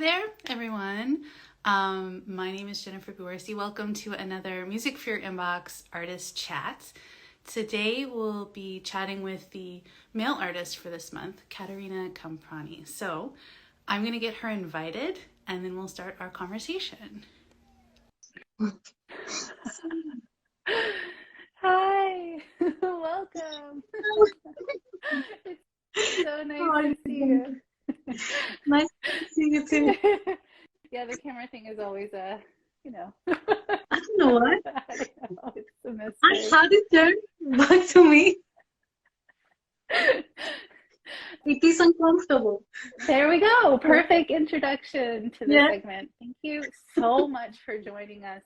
there, everyone. My name is Jennifer Guerci. Welcome to another Music for Your Inbox Artist Chat. Today we'll be chatting with the male artist for this month, Katerina Kamprani. So I'm going to get her invited and then we'll start our conversation. Hi, welcome. It's so nice to see you. Nice to see you too. Yeah, the camera thing is always I don't know what. It's a mystery. How did it turn back to me? It is uncomfortable. There we go. Perfect introduction to this segment. Thank you so much for joining us.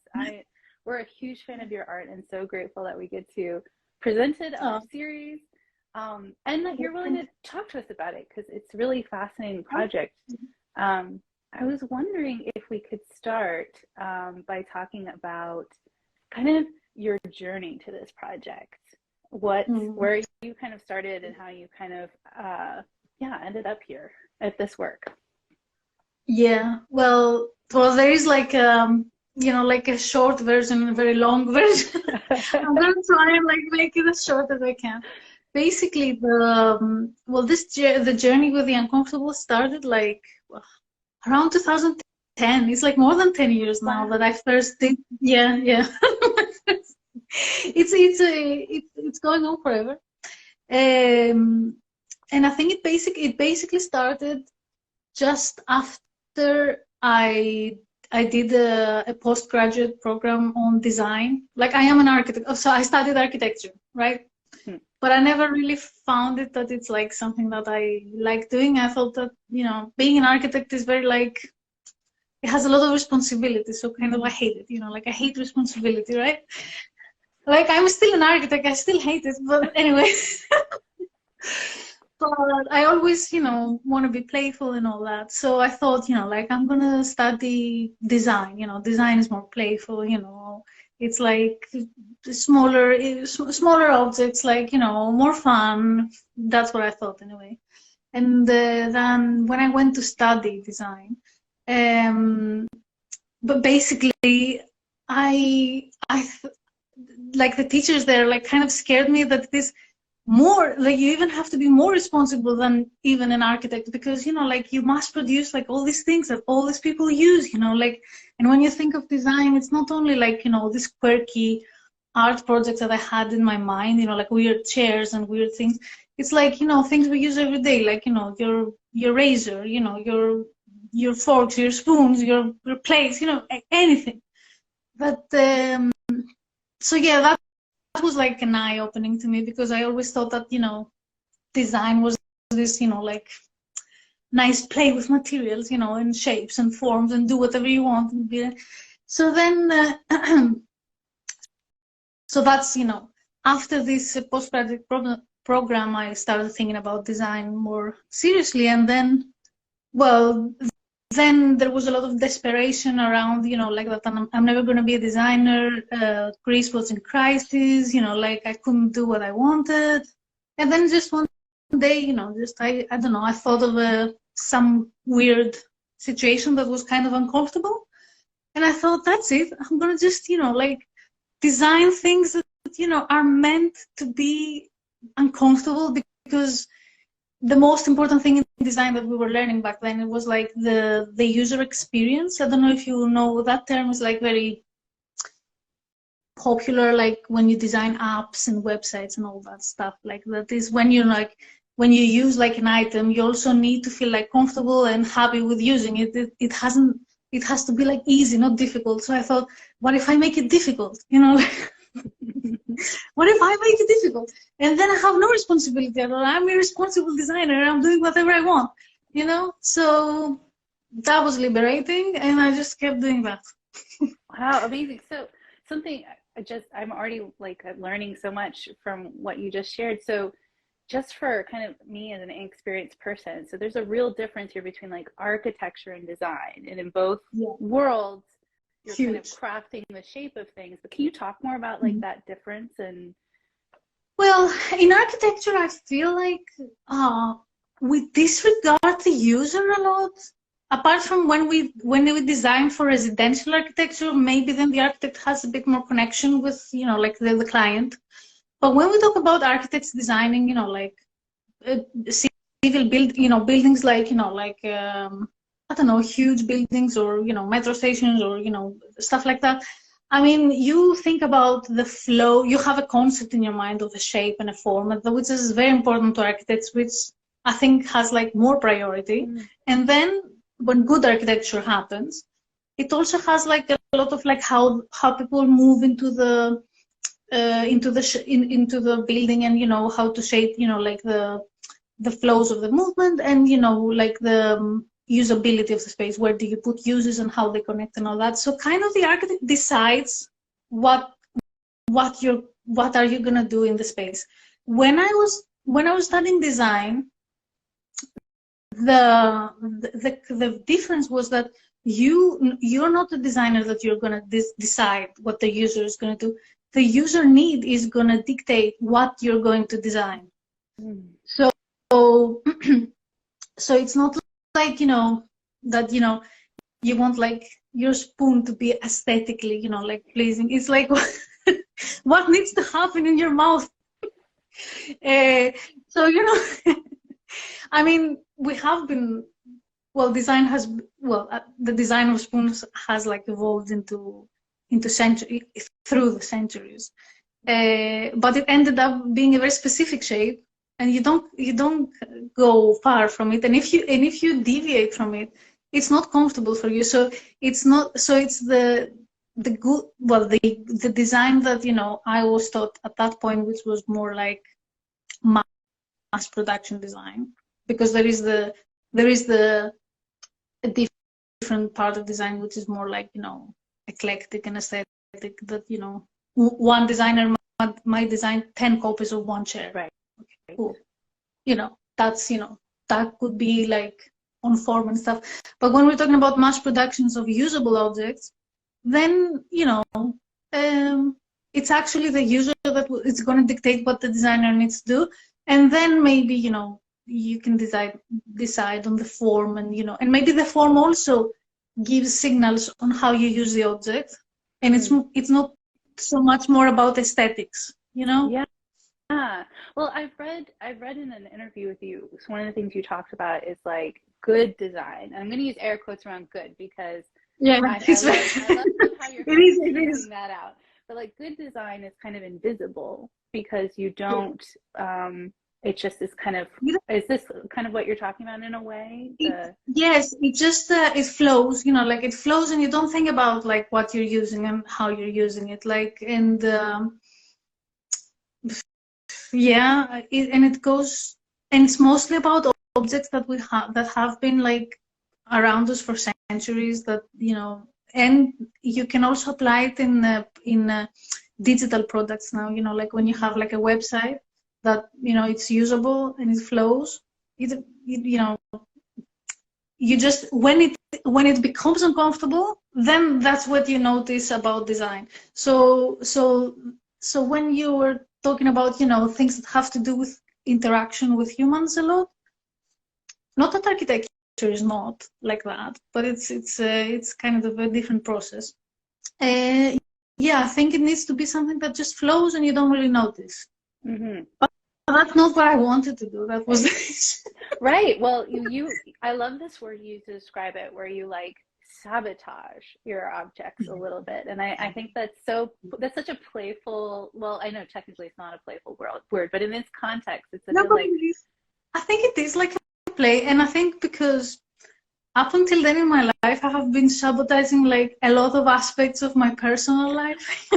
We're a huge fan of your art and so grateful that we get to present it on our series. And that you're willing to talk to us about it because it's a really fascinating project. I was wondering if we could start by talking about kind of your journey to this project. Where you kind of started and how you kind of ended up here at this work. Yeah, well, there is like like a short version and a very long version. I'm gonna try and make it as short as I can. Basically, the journey with the uncomfortable started around 2010. It's like more than 10 years now that I first did. Yeah. It's going on forever. And I think it basically started just after I did a postgraduate program on design. Like I am an architect, so I studied architecture, right? But I never really found it that it's like something that I like doing. I thought that, being an architect is very it has a lot of responsibility. So kind of I hate it, I hate responsibility, right? Like I'm still an architect, I still hate it, but anyway. But I always, want to be playful and all that. So I thought, I'm going to study design. Design is more playful, it's like smaller objects, more fun. That's what I thought anyway. And then when I went to study design, but basically like the teachers there kind of scared me that this more you even have to be more responsible than even an architect because you must produce all these things that all these people use, and when you think of design, it's not only these quirky art projects that I had in my mind, like weird chairs and weird things. It's things we use every day, your razor, your forks, your spoons, your plates, anything. But so yeah, that was an eye-opening to me because I always thought that design was this nice play with materials, and shapes and forms and do whatever you want. So then so that's after this postgraduate program I started thinking about design more seriously, and then then there was a lot of desperation around, that I'm never going to be a designer. Greece was in crisis, I couldn't do what I wanted. And then just one day, I don't know, I thought of some weird situation that was kind of uncomfortable. And I thought, that's it. I'm going to just, design things that, are meant to be uncomfortable because the most important thing in design that we were learning back then, it was the user experience. I don't know if you know, that term is very popular, when you design apps and websites and all that stuff. That is when you when you use an item, you also need to feel comfortable and happy with using it. It has to be easy, not difficult. So I thought, what if I make it difficult? What if I make it difficult? And then I have no responsibility at all. I'm a responsible designer. I'm doing whatever I want, So that was liberating, and I just kept doing that. Wow, amazing. So something I'm already learning so much from what you just shared. So just for kind of me as an inexperienced person, so there's a real difference here between architecture and design, and in both worlds you're Huge. Kind of crafting the shape of things. But can you talk more about that difference? And well, in architecture, I feel we disregard the user a lot. apart from when we design for residential architecture, maybe then the architect has a bit more connection with, you know, like the client. But when we talk about architects designing, you know, like civil buildings, like, you know, like I don't know, huge buildings, or, you know, metro stations, or, you know, stuff like that. I mean, you think about the flow, you have a concept in your mind of a shape and a form, which is very important to architects, which I think has like more priority. And then when good architecture happens, it also has like a lot of like how people move into the into the building, and, you know, how to shape, you know, like the flows of the movement, and, you know, like the usability of the space, where do you put uses and how they connect and all that. So kind of the architect decides what are you gonna do in the space. When I was studying design, the difference was that you're not the designer that you're gonna decide what the user is gonna do. The user need is gonna dictate what you're going to design. So so it's not like, you know, that, you know, you want like your spoon to be aesthetically, you know, like pleasing. It's like what needs to happen in your mouth. So, you know, I mean, we have been, well, design has, well, the design of spoons has like evolved into through the centuries, but it ended up being a very specific shape, and you don't go far from it. And if you deviate from it, it's not comfortable for you. So it's not. So it's the good, well, the design that, you know, I was taught at that point, which was more like mass production design, because there is the different part of design which is more like, you know, eclectic and aesthetic, that, you know, one designer might design 10 copies of one chair. Right. Okay, cool. You know, that's, you know, that could be like on form and stuff. But when we're talking about mass productions of usable objects, then, you know, it's actually the user that is going to dictate what the designer needs to do. And then maybe, you know, you can decide on the form, and, you know, and maybe the form also gives signals on how you use the object. And it's not so much more about aesthetics, you know? Yeah. Well, I've read in an interview with you, so one of the things you talked about is like good design. And I'm going to use air quotes around good, because I love how you're figuring that out. But like good design is kind of invisible, because you don't, it just is kind of, is this kind of what you're talking about in a way? Yes, it just, it flows, you know, like it flows, and you don't think about like what you're using and how you're using it. Like, and yeah, and it goes, and it's mostly about objects that that have been like around us for centuries, that, you know, and you can also apply it in digital products now, you know, like when you have like a website that, you know, it's usable and it flows, you know, you just, when it becomes uncomfortable, then that's what you notice about design. So when you were talking about, you know, things that have to do with interaction with humans a lot, not that architecture is not like that, but it's kind of a different process. Yeah, I think it needs to be something that just flows and you don't really notice. But that's not what I wanted to do. That was right. Well, I love this word you use to describe it, where you like sabotage your objects a little bit. And I think that's such a playful, well, I know technically it's not a playful word, but in this context, it's such I think it is like a play. And I think because up until then in my life, I have been sabotaging like a lot of aspects of my personal life.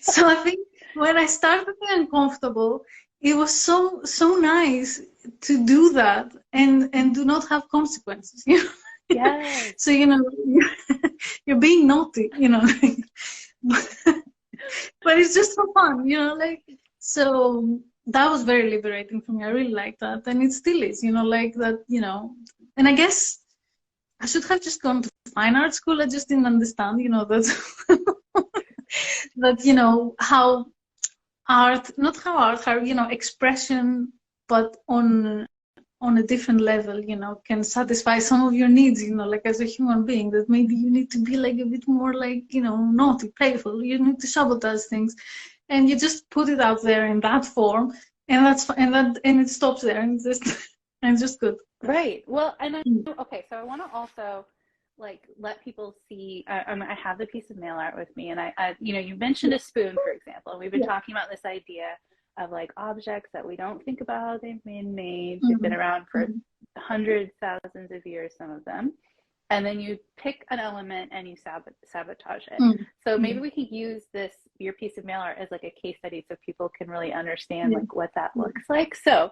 So I think when I started being uncomfortable, it was so nice to do that and do not have consequences, you know? Yes. So, you know, you're being naughty, you know, but it's just for fun, you know, like, so that was very liberating for me. I really like that. And it still is, you know, like that, you know, and I guess I should have just gone to fine art school. I just didn't understand, you know, that, you know, how, you know, expression, but on on a different level, can satisfy some of your needs, like as a human being, that maybe you need to be like a bit more like, naughty, playful, you need to sabotage things, and you just put it out there in that form, and and it stops there, and it's just good. Right. Well, okay, so I want to also like let people see. I have the piece of mail art with me, and you mentioned a spoon, for example, and we've been talking about this idea of like objects that we don't think about how they've been made. They've been around for hundreds, thousands of years, some of them, and then you pick an element and you sabotage it. So maybe we can use your piece of mail art as like a case study, so people can really understand like what that looks like. So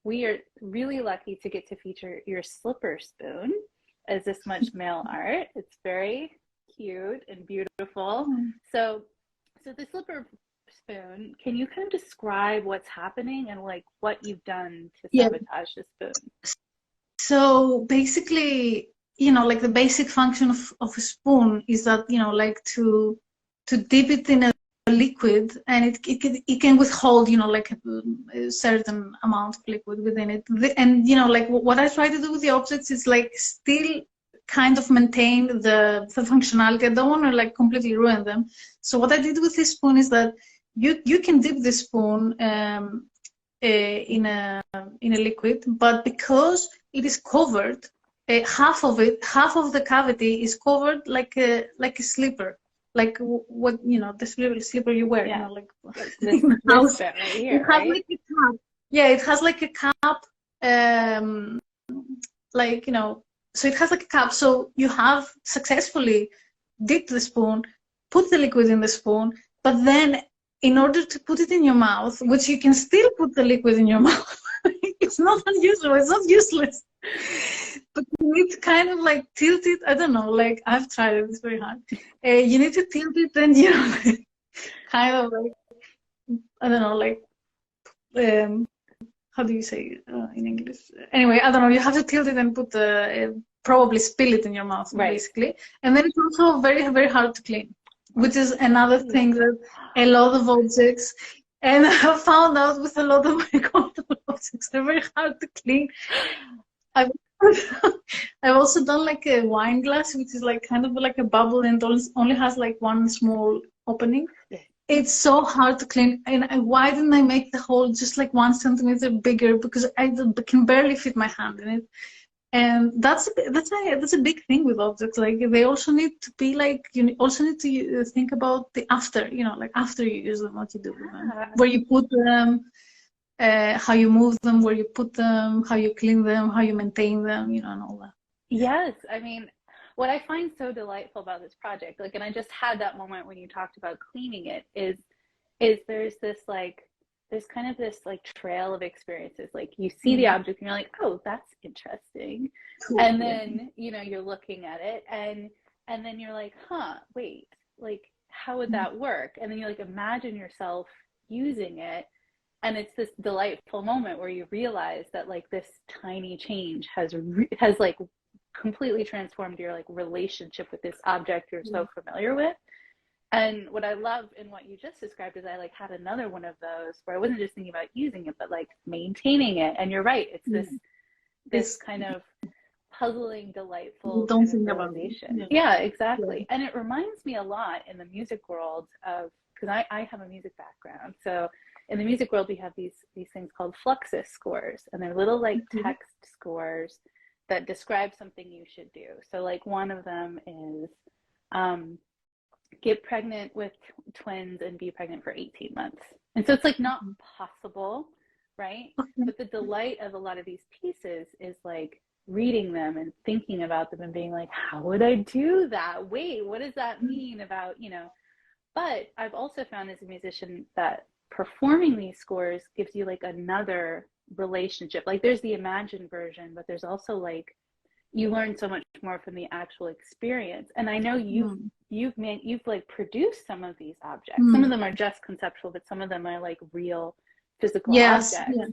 we are really lucky to get to feature your slipper spoon as this much mail art. It's very cute and beautiful. So the slipper spoon, can you kind of describe what's happening and like what you've done to sabotage the spoon? So basically, like the basic function of a spoon is that, like to dip it in a liquid, and it can withhold, like a certain amount of liquid within it. And, like what I try to do with the objects is like still kind of maintain the functionality. I don't want to like completely ruin them. So what I did with this spoon is that you can dip the spoon in a liquid, but because it is covered, half of the cavity is covered like a slipper, like what the slipper you wear, like this bit right here, right? Like a cap. Yeah, it has like a cap, like so it has like a cap. So you have successfully dipped the spoon, put the liquid in the spoon, but then in order to put it in your mouth, which you can still put the liquid in your mouth, it's not unusual, it's not useless. But you need to kind of like tilt it. I don't know, like I've tried it, it's very hard. You need to tilt it and, kind of like, I don't know, like, how do you say in English? Anyway, I don't know, you have to tilt it and put probably spill it in your mouth, basically. And then it's also very, very hard to clean, which is another thing that a lot of objects, and I found out with a lot of my collectible objects, they're very hard to clean. I've also done like a wine glass, which is like kind of like a bubble and only has like one small opening. It's so hard to clean. And why didn't I make the hole just like 1 centimeter bigger? Because I can barely fit my hand in it. And that's a big thing with objects. Like they also need to be like, you also need to think about the after, like after you use them, what you do with them, where you put them, how you move them, where you put them, how you clean them, how you maintain them, and all that. Yes, I mean, what I find so delightful about this project, like, and I just had that moment when you talked about cleaning it, is there's kind of this like trail of experiences. Like you see the object and you're like, oh, that's interesting. Cool. And then, you're looking at it and then you're like, huh, wait, like how would that work? And then you like imagine yourself using it. And it's this delightful moment where you realize that like this tiny change has like completely transformed your like relationship with this object you're so familiar with. And what I love in what you just described is I like had another one of those where I wasn't just thinking about using it, but like maintaining it. And you're right, it's this kind of puzzling, delightful don't think realization. About it. Yeah. Yeah, exactly. And it reminds me a lot in the music world of, because I have a music background, so in the music world we have these things called fluxus scores, and they're little like text scores that describe something you should do. So like one of them is get pregnant with twins and be pregnant for 18 months. And so it's like not possible, right? But the delight of a lot of these pieces is like reading them and thinking about them and being like, how would I do that? Wait, what does that mean about, But I've also found as a musician that performing these scores gives you like another relationship. Like there's the imagined version, but there's also like you learn so much more from the actual experience. And I know you've like produced some of these objects. Some of them are just conceptual, but some of them are like real physical objects. Yeah.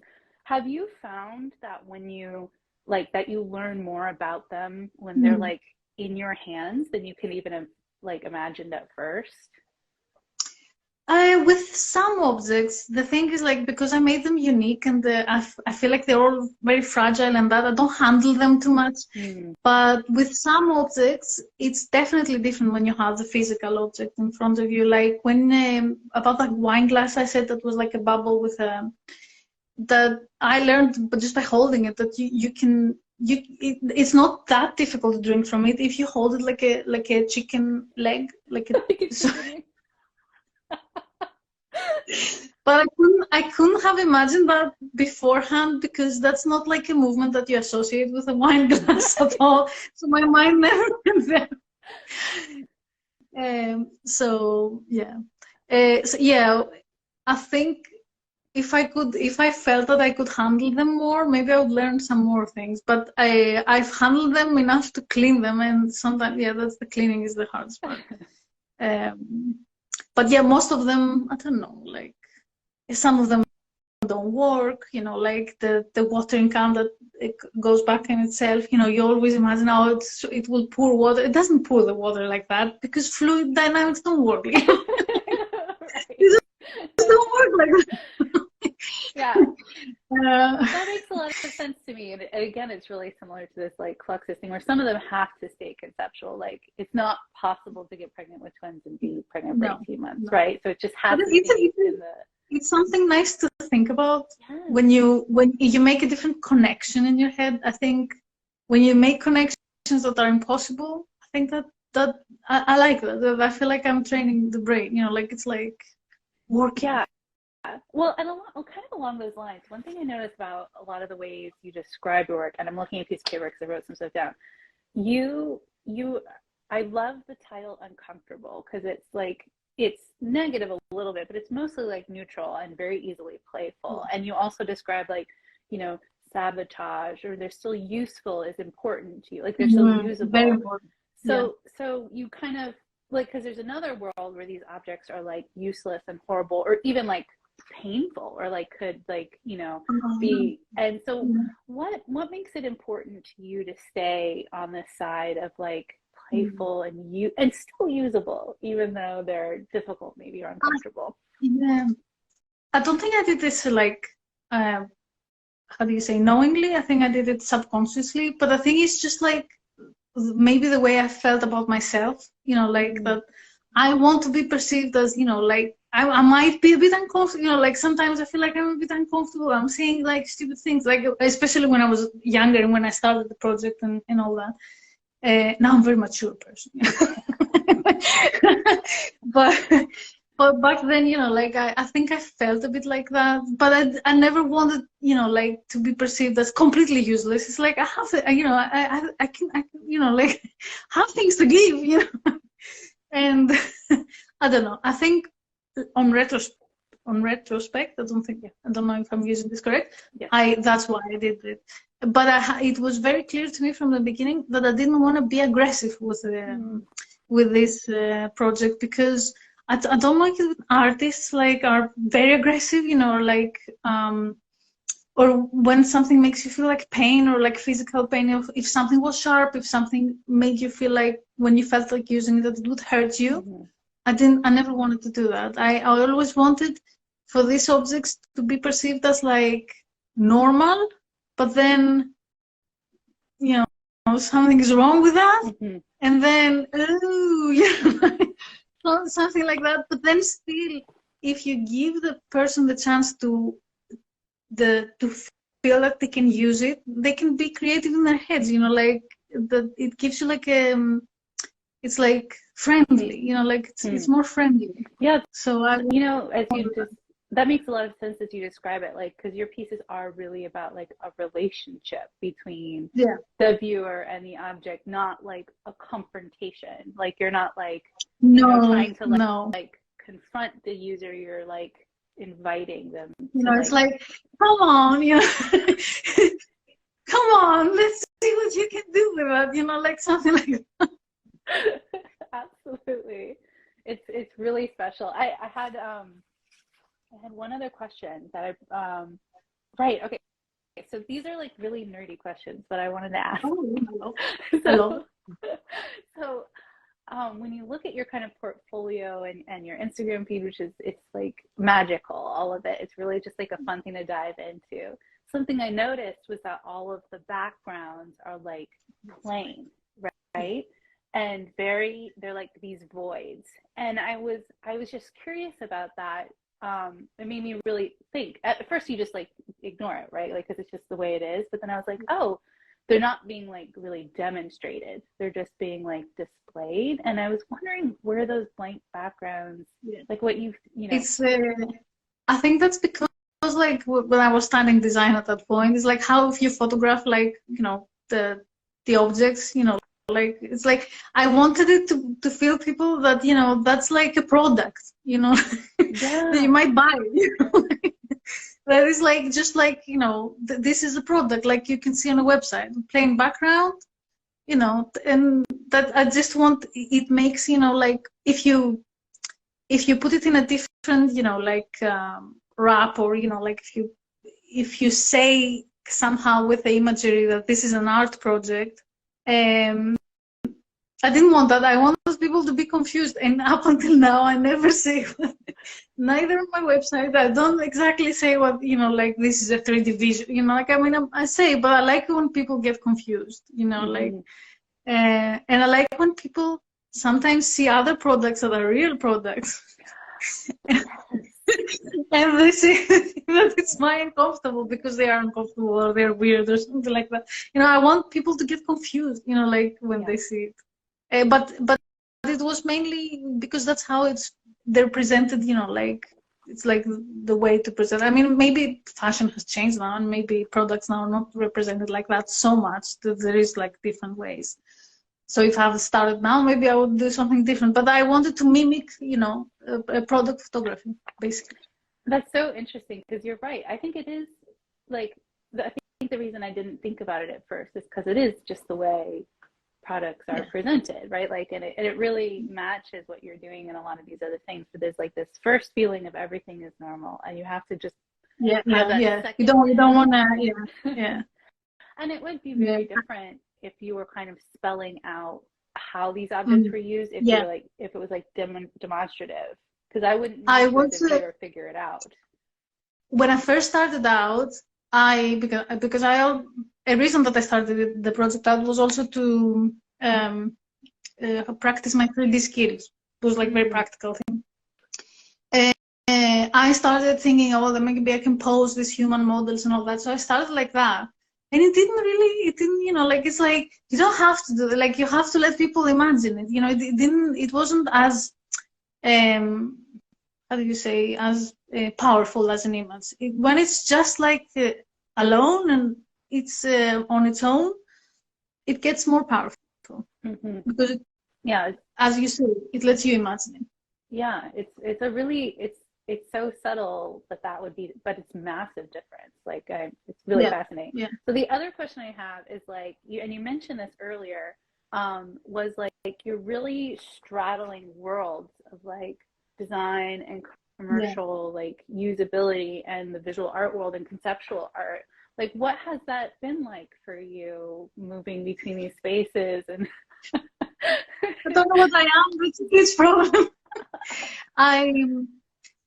Have you found that when you like that you learn more about them when they're like in your hands than you can even have like imagined at first? With some objects, the thing is like because I made them unique and I feel like they're all very fragile and that I don't handle them too much. But with some objects, it's definitely different when you have the physical object in front of you. Like when about that wine glass, I said that was like a bubble with a that I learned, but just by holding it, that it's not that difficult to drink from it if you hold it like a chicken leg, like a. So, but I couldn't have imagined that beforehand because that's not like a movement that you associate with a wine glass at all. So my mind never went there. So yeah, I think if I felt that I could handle them more, maybe I would learn some more things. But I've handled them enough to clean them, and sometimes that's the cleaning is the hardest part. But yeah, most of them I don't know, like. Some of them don't work, like the watering can that it goes back in itself. You always imagine how it will pour water. It doesn't pour the water like that because fluid dynamics don't work. It just don't work like that. Yeah. That makes a lot of sense to me. And again, it's really similar to this like Fluxus thing where some of them have to stay conceptual. Like it's not possible to get pregnant with twins and be pregnant for 18 months, right? So it just has to be in the... It's something nice to think about when you make a different connection in your head. I think when you make connections that are impossible, I think that I like that. I feel like I'm training the brain. Like it's like working. Yeah. Well, and kind of along those lines, one thing I noticed about a lot of the ways you describe your work, and I'm looking at these paper because I wrote some stuff down. I love the title "Uncomfortable" because it's like. It's negative a little bit, but it's mostly like neutral and very easily playful. And you also describe like, sabotage or they're still useful is important to you. Like they're still usable. Very important. So you kind of like, cause there's another world where these objects are like useless and horrible or even like painful or like could like, be. And so what makes it important to you to stay on this side of like, playful and still usable, even though they're difficult, maybe or uncomfortable? I don't think I did this like, how do you say, knowingly. I think I did it subconsciously. But I think it's just like maybe the way I felt about myself. Like that I want to be perceived as, like I might be a bit uncomfortable. Like sometimes I feel like I'm a bit uncomfortable. I'm saying like stupid things, like especially when I was younger and when I started the project and all that. Now I'm a very mature person. but back then, like I think I felt a bit like that, but I never wanted, like to be perceived as completely useless. It's like I have to, I can, like have things to give, and I don't know. I think on retrospect, I don't know if I'm using this correct. Yeah. That's why I did it. But it was very clear to me from the beginning that I didn't want to be aggressive with this project because I don't like it when artists like are very aggressive, or like or when something makes you feel like pain or like physical pain. If something was sharp, if something made you feel like when you felt like using it that it would hurt you, I never wanted to do that. I always wanted for these objects to be perceived as like normal. But then, something is wrong with that. And then, something like that. But then still, if you give the person the chance to feel that they can use it, they can be creative in their heads, like it gives you like it's like friendly, like it's more friendly. Yeah. So as you just, that makes a lot of sense as you describe it, like because your pieces are really about like a relationship between the viewer and the object, not like a confrontation. Like you're not like trying to like confront the user. You're like inviting them to, it's like come on, come on, let's see what you can do with that, like something like that. Absolutely. It's really special. I had one other question that right, okay. So these are like really nerdy questions that I wanted to ask. Oh, hello. Hello. So when you look at your kind of portfolio and your Instagram feed, which is, it's like magical, all of it. It's really just like a fun thing to dive into. Something I noticed was that all of the backgrounds are like plain, right? And they're like these voids. And I was just curious about that. It made me really think. At first you just like ignore it, right? Like, because it's just the way it is. But then I was like, oh, they're not being like really demonstrated. They're just being like displayed. And I was wondering where those blank backgrounds, like what you know. It's, I think that's because like when I was studying design at that point, it's like how if you photograph like, you know, the objects, you know, like it's like I wanted it to feel people that, you know, that's like a product, you know, that you might buy, you know? That is like just like, you know, this is a product like you can see on a website, plain background, you know, and that I just want, it makes, you know, like if you put it in a different, you know, like wrap, or, you know, like if you say somehow with the imagery that this is an art project, I didn't want that. I wanted people to be confused, and up until now, I never say, neither on my website. I don't exactly say what, you know, like this is a 3D vision, you know, like I mean, I say, but I like when people get confused, you know, like, and I like when people sometimes see other products that are real products, and they say that it's my uncomfortable because they are uncomfortable or they're weird or something like that. You know, I want people to get confused, you know, like when they see it. But it was mainly because that's how they're presented, you know, like it's like the way to present. I mean, maybe fashion has changed now, and maybe products now are not represented like that so much, that there is like different ways. So if I started now, maybe I would do something different. But I wanted to mimic, you know, a product photography, basically. That's so interesting, because you're right. I think it is like, I think the reason I didn't think about it at first is because it is just the way products are presented, right? Like, and it really matches what you're doing in a lot of these other things. But there's like this first feeling of everything is normal, and you have to just You don't want to, And it would be very different if you were kind of spelling out how these objects were used. If you were like, if it was like demonstrative, because I wouldn't figure it out. When I first started out, because a reason that I started the project out was also to practice my 3D skills. It was like very practical thing. I started thinking, oh, then maybe I can pose these human models and all that. So I started like that. And it didn't, you know, like, it's like, you don't have to do it. Like, you have to let people imagine it. You know, it wasn't as, how do you say, as powerful as an image. When it's just like alone and it's on its own, it gets more powerful because as you say, it lets you imagine it. Yeah, it's a really, it's so subtle that would be, but it's massive difference. Like, it's really fascinating. Yeah. So the other question I have is like, you mentioned this earlier, was like you're really straddling worlds of like design and commercial, like usability, and the visual art world and conceptual art. Like, what has that been like for you, moving between these spaces? And I don't know what I am. It's a huge problem.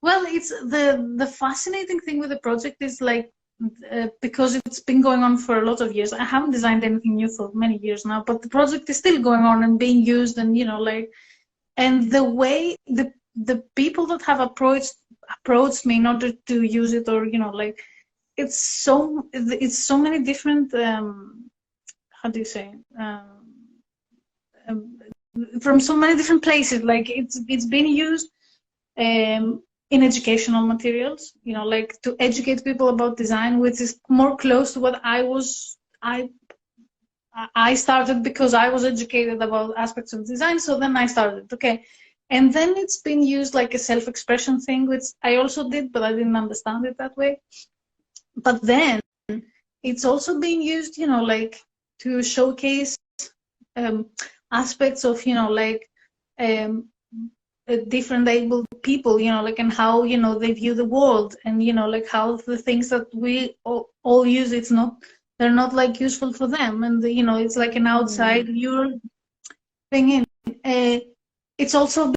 Well, it's the fascinating thing with the project is like, because it's been going on for a lot of years. I haven't designed anything new for many years now, but the project is still going on and being used, and, you know, like, and the way the people that have approached me in order to use it, or, you know, like, it's so many different, how do you say, from so many different places. Like, it's been used in educational materials, you know, like to educate people about design, which is more close to what I started, because I was educated about aspects of design. So then I started, okay. And then it's been used like a self-expression thing, which I also did, but I didn't understand it that way. But then it's also being used, you know, like to showcase aspects of, you know, like different able people, you know, like, and how, you know, they view the world, and, you know, like how the things that we all use, they're not like useful for them, and you know, it's like an outside viewer thing in. it's also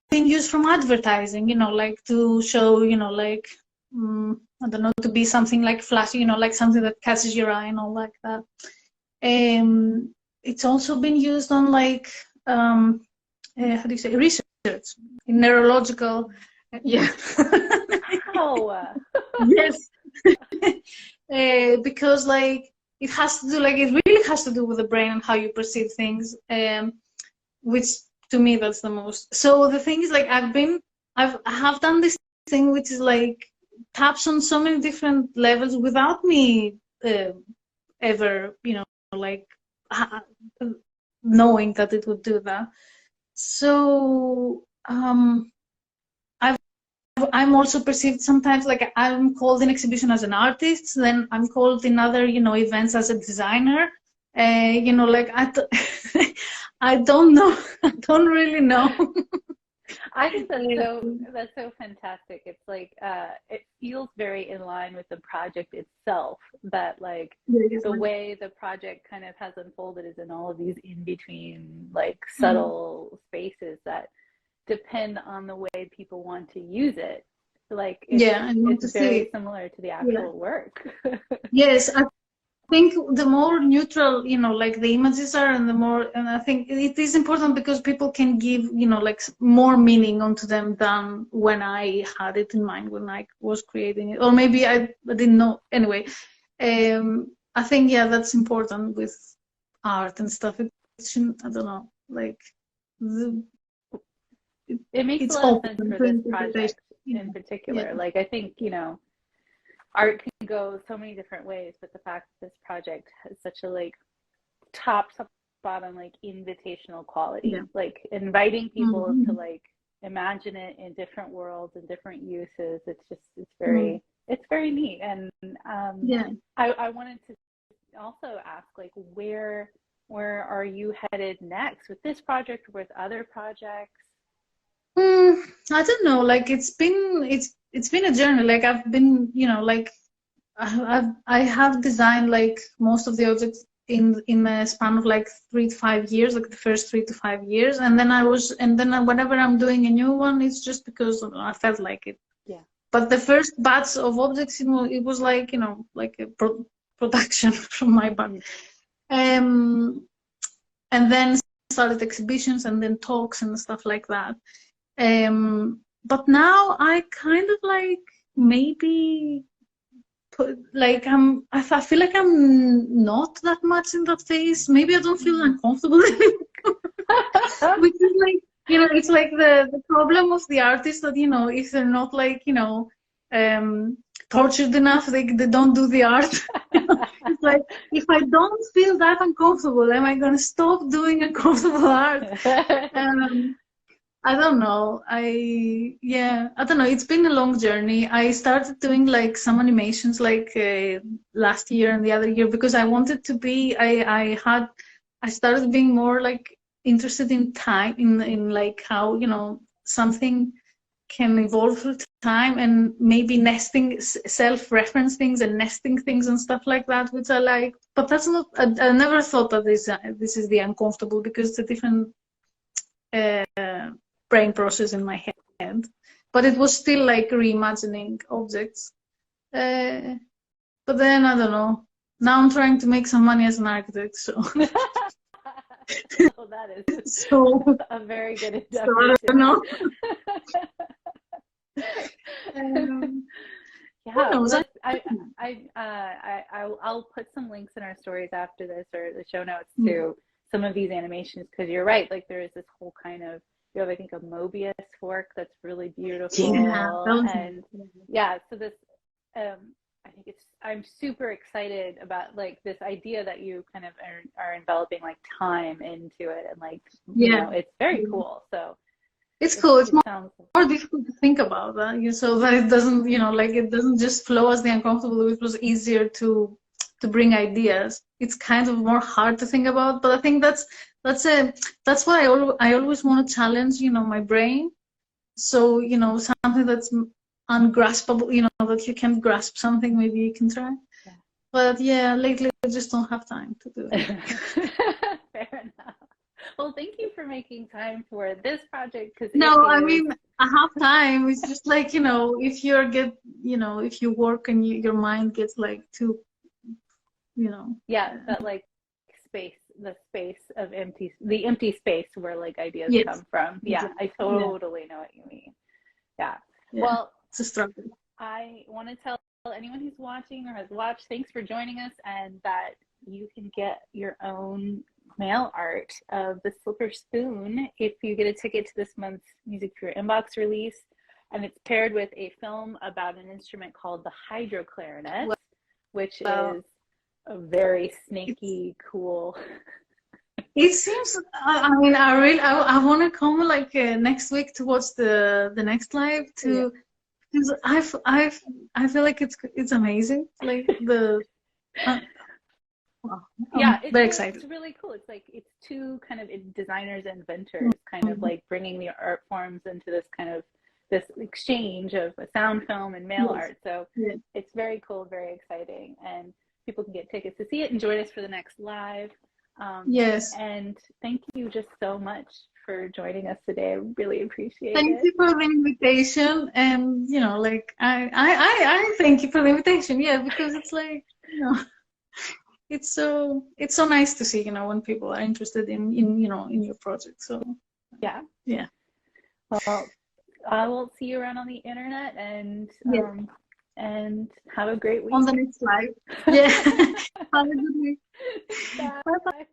been used from advertising, like to show, like, I don't know, to be something like flashy, like something that catches your eye and all like that. It's also been used on like, how do you say, research in neurological, yeah. Wow. Yes. Because like it has to do, like it really has to do with the brain and how you perceive things, which to me that's the most. So the thing is, like, I have done this thing which is like taps on so many different levels without me ever, like knowing that it would do that. So I'm also perceived sometimes, like I'm called in exhibition as an artist, then I'm called in other, events as a designer. Like I don't know. I don't really know. I think that's so fantastic. It's like it feels very in line with the project itself, that like the way the project kind of has unfolded is in all of these in between, like subtle spaces that depend on the way people want to use it. Like it's very similar to the actual work. Yes, I think the more neutral, like the images are, and I think it is important because people can give, like more meaning onto them than when I had it in mind when I was creating it, or maybe I didn't know. Anyway, I think that's important with art and stuff. It shouldn't, I don't know, like it makes a lot of sense for this project in particular. Like I think, art can go so many different ways, but the fact that this project has such a like top to bottom, like invitational quality, like inviting people to like imagine it in different worlds and different uses. It's very neat. And I wanted to also ask, like, where are you headed next with this project or with other projects? I don't know. Like it's been a journey. Like I've been, like I have designed like most of the objects in a span of like 3 to 5 years, like the first 3 to 5 years, and then whenever I'm doing a new one, it's just because I felt like it. Yeah. But the first batch of objects, it was like like a production from my part. And then started exhibitions and then talks and stuff like that. But now I kind of like maybe I feel like I'm not that much in that phase. Maybe I don't feel uncomfortable anymore. Which is like, it's like the problem of the artist that, if they're not like, tortured enough, they don't do the art. It's like, if I don't feel that uncomfortable, am I gonna stop doing uncomfortable art? I don't know. I don't know. It's been a long journey. I started doing like some animations like last year and the other year because I wanted to be. I started being more like interested in time, in like how something can evolve through time, and maybe nesting, self-reference things and nesting things and stuff like that, which I like. But that's not. I never thought that this is the uncomfortable, because it's a different brain process in my head. But it was still like reimagining objects. But then I don't know. Now I'm trying to make some money as an architect, so. Well, that is a very good induction. So I don't know. I'll put some links in our stories after this, or the show notes, to some of these animations, because you're right. Like there is this whole kind of, you have, I think, a Mobius fork that's really beautiful. So this, I think I'm super excited about like this idea that you kind of are enveloping like time into it, and like it's very cool. So it's cool. It's more difficult to think about that, so that it doesn't, like it doesn't just flow as the uncomfortable. It was easier to bring ideas. It's kind of more hard to think about, but I think that's why I always want to challenge, my brain. So, something that's ungraspable, that you can't grasp something, maybe you can try. Yeah. But lately I just don't have time to do it. Fair enough. Well, thank you for making time for this project because No, I mean, I have time. It's just like, if if you work and your mind gets like too, yeah, that like the space of the empty space where like ideas yes, come from. Yeah, I totally know what you mean. Yeah. Well, it's a struggle. I want to tell anyone who's watching or has watched, thanks for joining us, and that you can get your own mail art of the Silver Spoon if you get a ticket to this month's Music for Your Inbox release. And it's paired with a film about an instrument called the hydroclarinet, which is a very snaky, cool. It seems. I mean, I want to come like next week to watch the next live to, because I feel like it's amazing. Like the. I'm very excited. It's really cool. It's like it's two kind of designers and inventors kind of like bringing the art forms into this exchange of a sound film and mail art. So it's very cool, very exciting, and people can get tickets to see it and join us for the next live. Yes. And thank you just so much for joining us today. I really appreciate it. Thank you for the invitation, and like I thank you for the invitation. Yeah, because it's like it's so nice to see when people are interested in your project. So yeah. Well, I will see you around on the internet, and and have a great week. On the next live. Yeah. Have a good week. Bye. Bye.